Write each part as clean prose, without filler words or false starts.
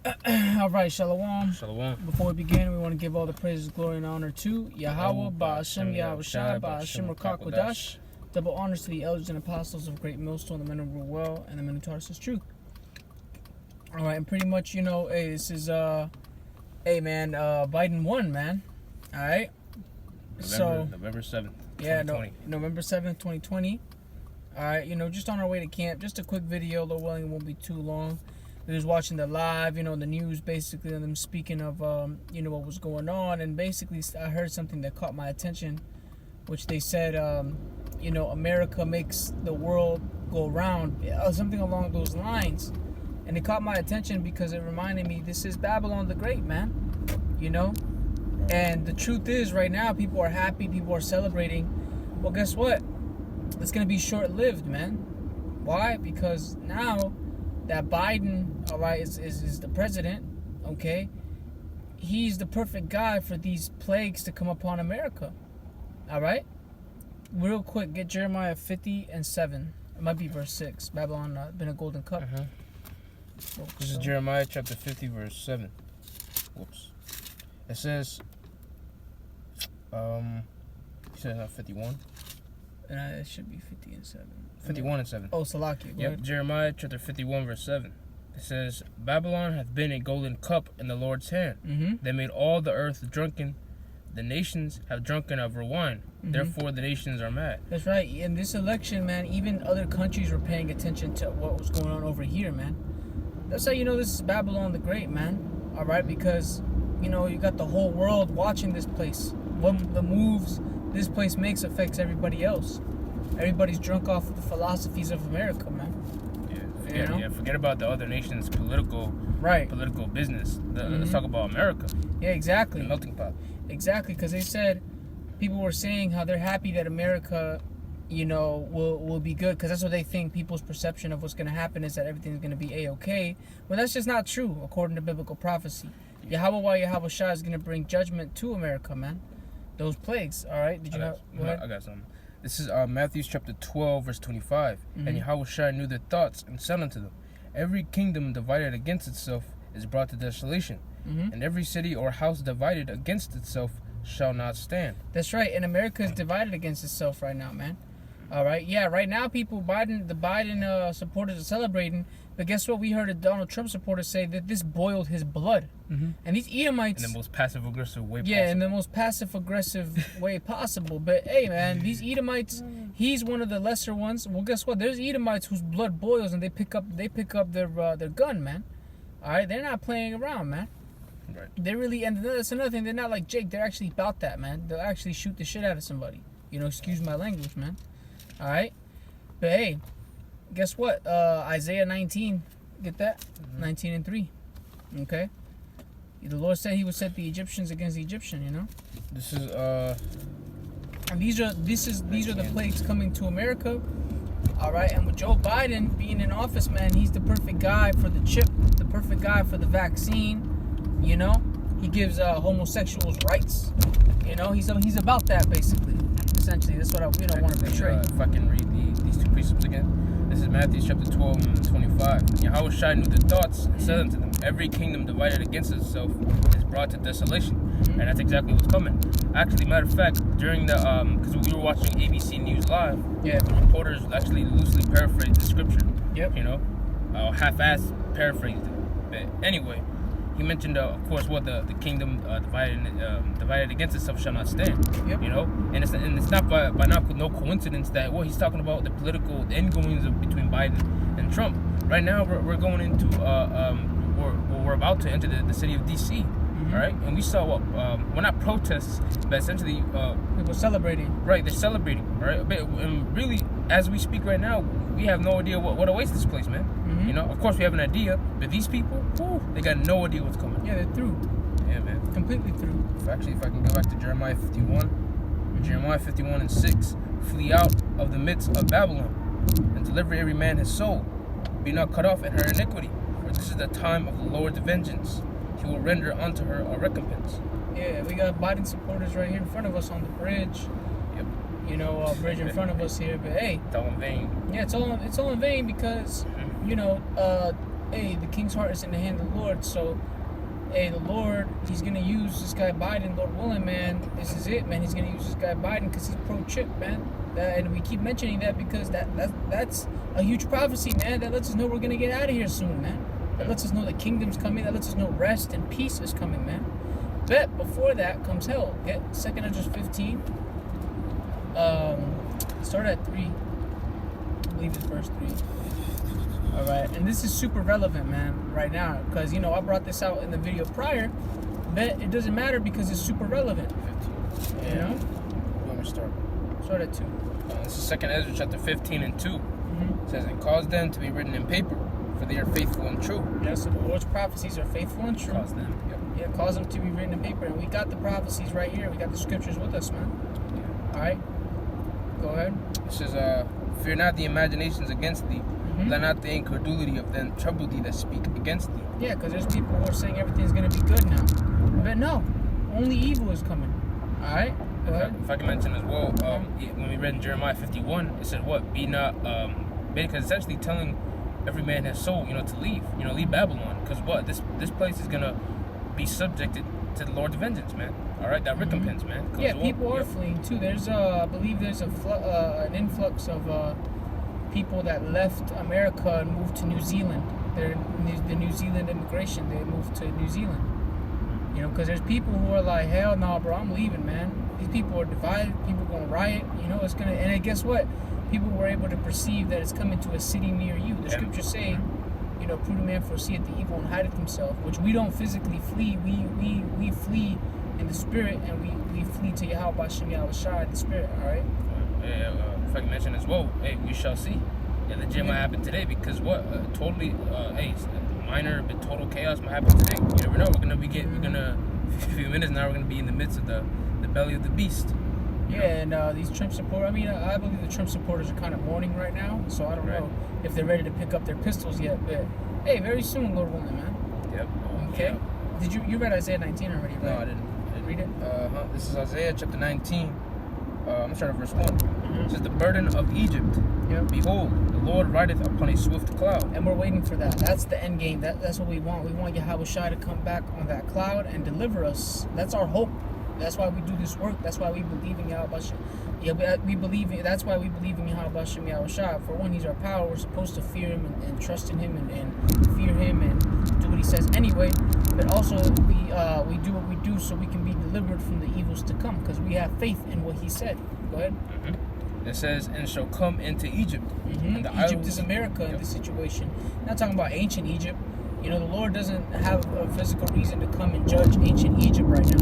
All right, Shalom. Shalom. Before we begin, we want to give all the praises, glory, and honor to Yahweh, Ba'ashem, Yahushai, Ba'ashem, Rakakwadash. Double honors to the elders and apostles of Great Millstone, the men who rule well, and the men who taught us is true. All right, and pretty much, hey, this is, Biden won, man. All right. November 7th, 2020. November 7th, 2020. All right, just on our way to camp. Just a quick video, Lord willing, it won't be too long. We was watching the live, the news, basically, and them speaking of, what was going on. And basically, I heard something that caught my attention, which they said, America makes the world go round, something along those lines. And it caught my attention because it reminded me, this is Babylon the Great, man, And the truth is, right now, people are happy, people are celebrating. Well, guess what? It's going to be short-lived, man. Why? Because now that Biden, all right, is the president, okay? He's the perfect guy for these plagues to come upon America, all right? Real quick, get Jeremiah 50:7. It might be verse 6. Babylon been a golden cup. This is Jeremiah chapter 50, verse 7. Whoops. It says, you said 51? It should be 50:7. 51:7. Oh, Salaki. Yep, Jeremiah chapter 51, verse 7. It says, Babylon hath been a golden cup in the Lord's hand. Mm-hmm. They made all the earth drunken. The nations have drunken of her wine. Mm-hmm. Therefore the nations are mad. That's right. In this election, man, even other countries were paying attention to what was going on over here, man. That's how you know this is Babylon the Great, man. All right, because, you got the whole world watching this place. What the moves this place makes affects everybody else. Everybody's drunk off of the philosophies of America, man. Forget about the other nations' political business. Let's talk about America. Yeah, exactly. The melting pot. Exactly, because they said, people were saying how they're happy that America, will be good, because that's what they think. People's perception of what's going to happen is that everything's going to be A-okay. Well, that's just not true, according to biblical prophecy. Yahweh Shai is going to bring judgment to America, man. Those plagues, all right? I got something. This is Matthew chapter 12, verse 25. Mm-hmm. And Yahweh Shai knew their thoughts and said unto them, every kingdom divided against itself is brought to desolation. Mm-hmm. And every city or house divided against itself shall not stand. That's right. And America is divided against itself right now, man. All right. Yeah, right now the Biden supporters are celebrating. But guess what? We heard a Donald Trump supporter say that this boiled his blood. Mm-hmm. And these Edomites... In the most passive-aggressive way possible. Yeah, in the most passive-aggressive way possible. But, hey, man, these Edomites, he's one of the lesser ones. Well, guess what? There's Edomites whose blood boils and they pick up their gun, man. All right? They're not playing around, man. Right. They really... And that's another thing. They're not like Jake. They're actually about that, man. They'll actually shoot the shit out of somebody. Excuse my language, man. All right? But, hey... Guess what? Isaiah 19. Get that? Mm-hmm. 19:3. Okay? The Lord said he would set the Egyptians against the Egyptian, This is And these are the plagues coming to America. Alright, and with Joe Biden being in office, man, he's the perfect guy for the chip, the perfect guy for the vaccine. He gives homosexuals rights. He's about that basically. Essentially, that's what I want to portray. If I can read these two precepts again. This is Matthew chapter 12 and 25. And Yahweh Shai knew the thoughts and said unto them, every kingdom divided against itself is brought to desolation. Mm-hmm. And that's exactly what's coming. Actually, matter of fact, during the, because we were watching ABC News Live, the reporters actually loosely paraphrased the scripture. Yep. Half-assed paraphrased it. But anyway, he mentioned, of course, what the kingdom divided against itself shall not stand. Yep. And it's not by no coincidence that he's talking about the political ingoings between Biden and Trump. Right now, we're going into we're about to enter the city of D.C. Mm-hmm. Right, and we saw well, not protests, but essentially people celebrating. Right, they're celebrating. Right, but really, as we speak right now, we have no idea what awaits this place, man. Mm-hmm. Of course we have an idea, but these people, they got no idea what's coming. Yeah, they're through. Yeah, man. Completely through. If I can go back to Jeremiah 51. Mm-hmm. Jeremiah 51:6. Flee out of the midst of Babylon, and deliver every man his soul. Be not cut off in her iniquity, for this is the time of the Lord's vengeance. He will render unto her a recompense. Yeah, we got Biden supporters right here in front of us on the bridge. Yep. Bridge in front of us here. But hey, it's all in vain. Yeah, it's all in vain because hey, the king's heart is in the hand of the Lord. So, hey, the Lord, he's going to use this guy Biden, Lord willing, man. This is it, man. He's going to use this guy Biden because he's pro-chip, man. And we keep mentioning that because that's a huge prophecy, man. That lets us know we're going to get out of here soon, man. That lets us know the kingdom's coming. That lets us know rest and peace is coming, man. But before that comes hell. Okay? 2nd Ezra 15. Start at 3. I believe it's verse 3. All right, and this is super relevant, man, right now, because I brought this out in the video prior, but it doesn't matter because it's super relevant. 15. You know? You want me to start? Start at 2. This is 2nd Ezra chapter 15 and 2. Mm-hmm. It says, and cause them to be written in paper, for they are faithful and true. Yes, so the Lord's prophecies are faithful and true. Cause them. Yep. Yeah, cause them to be written in paper, and we got the prophecies right here. We got the scriptures with us, man. Yeah. All right, go ahead. It says, fear not the imaginations against thee. Mm-hmm. Let not the incredulity of them trouble thee that speak against thee. Yeah, because there's people who are saying everything's going to be good now. But no, only evil is coming. All right? Go ahead. If I can mention as well, when we read in Jeremiah 51, it said what? Be not, because essentially telling every man his soul, to leave, leave Babylon. Because what? This place is going to be subjected to the Lord's vengeance, man. All right? That recompense, man. Yeah, people are fleeing too. There's, I believe there's an influx of people that left America and moved to New Zealand. They're the New Zealand immigration. They moved to New Zealand. Because there's people who are like, hell no, bro, I'm leaving, man. These people are divided. People are going to riot. It's going to... And guess what? People were able to perceive that it's coming to a city near you. The scriptures say, prudent man foreseeth the evil and hideth himself, which we don't physically flee. We flee in the spirit, and we flee to Yahweh Shem Yahweh Shai, the spirit, all right? If I can mention as well, hey, we shall see. Yeah, legit might happen today because what? Totally, minor but total chaos might happen today. You never know. A few minutes now, we're gonna be in the midst of the belly of the beast. Yeah, and these Trump supporters, I believe the Trump supporters are kind of mourning right now, so I don't know if they're ready to pick up their pistols yet, but hey, very soon, Lord willing, man. Yep. Okay. Yeah. Did you read Isaiah 19 already, right? No, I didn't. Read it? This is Isaiah chapter 19. I'm starting at verse 1. Mm-hmm. It says, the burden of Egypt. Yep. Behold, the Lord rideth upon a swift cloud. And we're waiting for that. That's the end game. That's what we want. We want Yahweh Shai to come back on that cloud and deliver us. That's our hope. That's why we do this work. That's why we believe in Yahweh Shai. That's why we believe in Yahweh Shem Yahweh Shai. For one, he's our power. We're supposed to fear him and trust in him and fear him and do what he says anyway. But also, we do what we do so we can be delivered from the evils to come because we have faith in what he said. Go ahead. Mm-hmm. It says, and shall come into Egypt. Mm-hmm. And Egypt is America in this situation. Not talking about ancient Egypt. The Lord doesn't have a physical reason to come and judge ancient Egypt right now.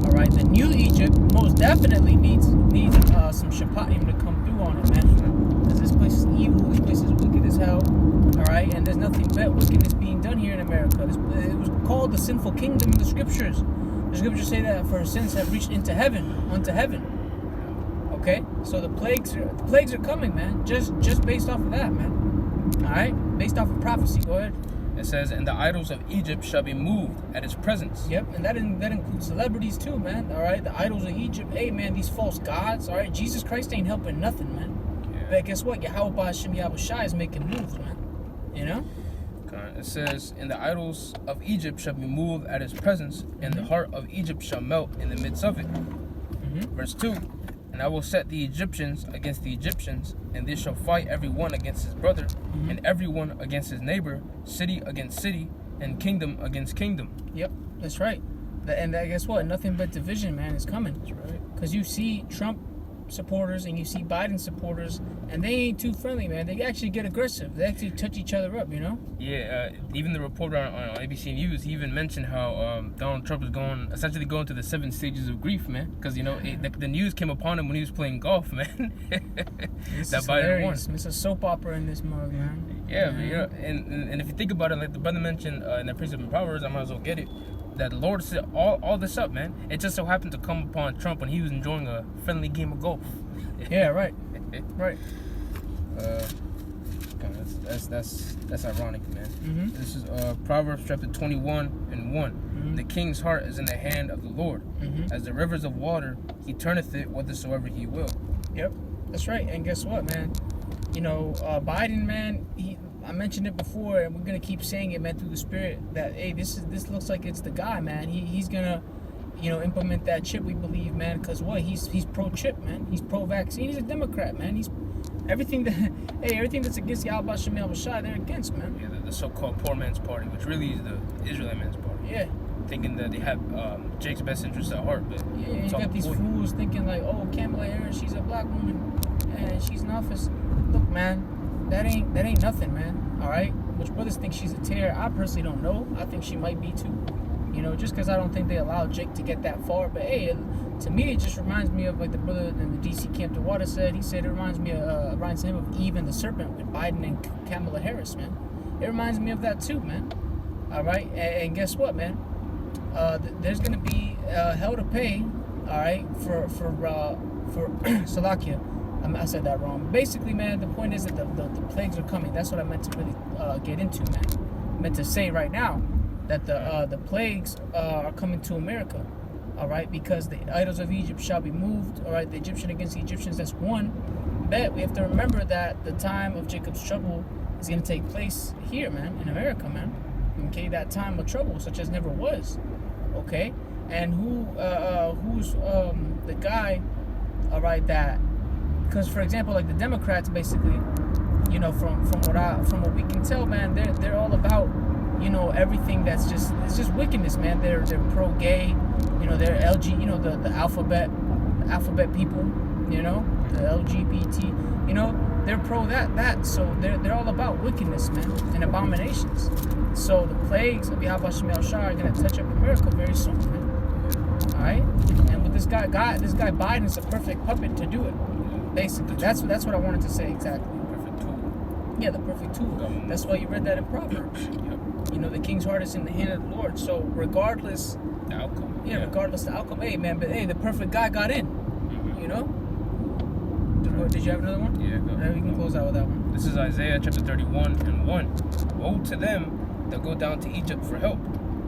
All right, the new Egypt most definitely needs some Shappatim to come through on it, man. Because this place is evil. This place is wicked as hell. All right, and there's nothing but wickedness being done here in America. It was called the sinful kingdom in the scriptures. The scriptures say that for sins have reached unto heaven. Okay, so the plagues are coming, man. Just based off of that, man. All right, based off of prophecy. Go ahead. It says, and the idols of Egypt shall be moved at his presence. Yep, and that includes celebrities too, man. All right, the idols of Egypt. Hey, man, these false gods. All right, Jesus Christ ain't helping nothing, man. Yeah. But guess what? Yahweh Shem Yahweh Shai is making moves, man. It says, and the idols of Egypt shall be moved at his presence, and the heart of Egypt shall melt in the midst of it. Mm-hmm. Verse 2. And I will set the Egyptians against the Egyptians, and they shall fight every one against his brother, and every one against his neighbor, city against city, and kingdom against kingdom. Yep, that's right. And guess what? Nothing but division, man, is coming. That's right. Because you see Trump supporters and you see Biden supporters, and they ain't too friendly, man. They actually get aggressive. They actually touch each other up, Yeah, even the reporter on ABC News, he even mentioned how Donald Trump is essentially going through the 7 stages of grief, man. Because, the news came upon him when he was playing golf, man. This is hilarious. It's a soap opera in this mug, man. Yeah, and if you think about it, like the brother mentioned in the Precept and Proverbs, I might as well get it. That the Lord set all this up, man. It just so happened to come upon Trump when he was enjoying a friendly game of golf. Yeah, right. Right. That's ironic, man. Mm-hmm. This is Proverbs chapter 21 and 1. Mm-hmm. The king's heart is in the hand of the Lord. Mm-hmm. As the rivers of water, he turneth it whithersoever he will. Yep, that's right. And guess what, man? Biden, man, I mentioned it before, and we're gonna keep saying it, man, through the Spirit. That hey, this looks like it's the guy, man. He's gonna, implement that chip. We believe, man, because what? He's pro-chip, man. He's pro-vaccine. He's a Democrat, man. He's everything that's against Yahweh Shem Yahweh Shai, they're against, man. Yeah, the so-called poor man's party, which really is the Israelite man's party. Yeah. Thinking that they have Jake's best interests at heart, but yeah, you got these fools thinking like, oh, Kamala Harris, she's a black woman, and she's in office. Look, man, that ain't nothing, man. All right, which brothers think she's a tear. I personally don't know. I think she might be too. Just because I don't think they allowed Jake to get that far. But hey, to me, it just reminds me of like the brother in the DC camp, the water said. He said it reminds him of Eve and the serpent with Biden and Kamala Harris, man. It reminds me of that too, man. All right, and guess what, man? There's gonna be hell to pay, all right, for Salakia. I said that wrong. Basically, man, the point is that the plagues are coming. That's what I meant to really get into, man. I meant to say right now that the plagues are coming to America, all right, because the idols of Egypt shall be moved, all right. The Egyptian against the Egyptians. That's one. But we have to remember that the time of Jacob's trouble is gonna take place here, man, in America, man. Okay, that time of trouble, such as never was. Okay, and who's the guy, all right, that, because for example, like the Democrats, basically, from what we can tell, man, they're all about, everything that's it's just wickedness, man. They're pro-gay, they're LG, the alphabet people, the LGBT, they're pro that. So they're all about wickedness, man, and abominations. So the plagues of Yahweh Shem Yahweh Shai are gonna touch up America very soon, man. All right, and with this guy Biden is a perfect puppet to do it. Basically, that's what I wanted to say exactly. Perfect tool. Yeah, the perfect tool. That's why you read that in Proverbs. Yep. The king's heart is in the hand of the Lord. So regardless the outcome. Yeah, regardless the outcome. Hey, man, but hey, the perfect guy got in. Did you have another one? Yeah, go. We can close out with that one. This is Isaiah chapter 31 and 1. Woe to them that go down to Egypt for help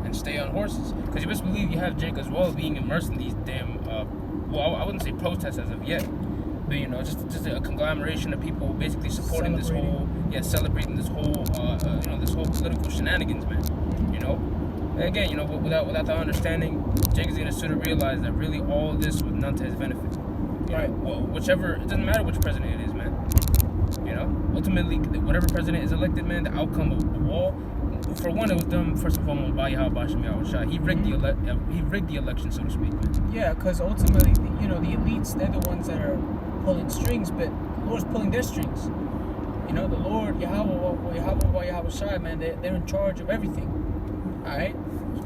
and stay on horses. Because you best believe you have Jake as well being immersed in these damn, I wouldn't say protests as of yet, but just a conglomeration of people basically supporting this whole, celebrating this whole, this whole political shenanigans, man. And again, without the understanding, Jake is gonna sort of realize that really all this was none to his benefit. Right. Well, it doesn't matter which president it is, man. Ultimately, whatever president is elected, man, the outcome of all, for one, it was done first and foremost by Yahweh Shem Yahweh Shai. He rigged the election, so to speak, man. Yeah, because ultimately, the elites, they're the ones that are pulling strings, but the Lord's pulling their strings. The Lord, Yahweh Shai, man, they're in charge of everything. All right,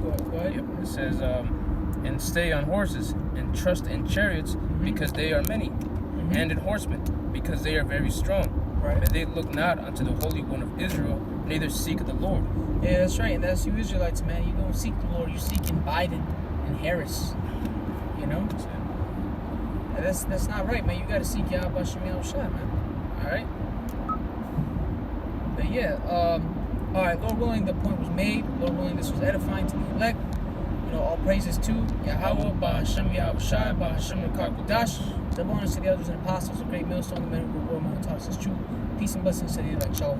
go ahead. Yep. It says, and stay on horses and trust in chariots because they are many, and in horsemen because they are very strong. Right. But they look not unto the Holy One of Israel, neither seek the Lord. Yeah, that's right. And that's you Israelites, man. You don't seek the Lord. You're seeking Biden and Harris. That's not right, man. You got to seek Yahweh Shem Yahweh Shai, man. All right. But yeah, all right. Lord willing, the point was made. Lord willing, this was edifying to the elect. All praises to Yahweh, Ba'Hashem Yahweh Shai, Ba'Hashem Kodash. Double honors to the elders and apostles, a great millstone, the men who were born and taught us his truth. Peace and blessings to the elect. Shalom.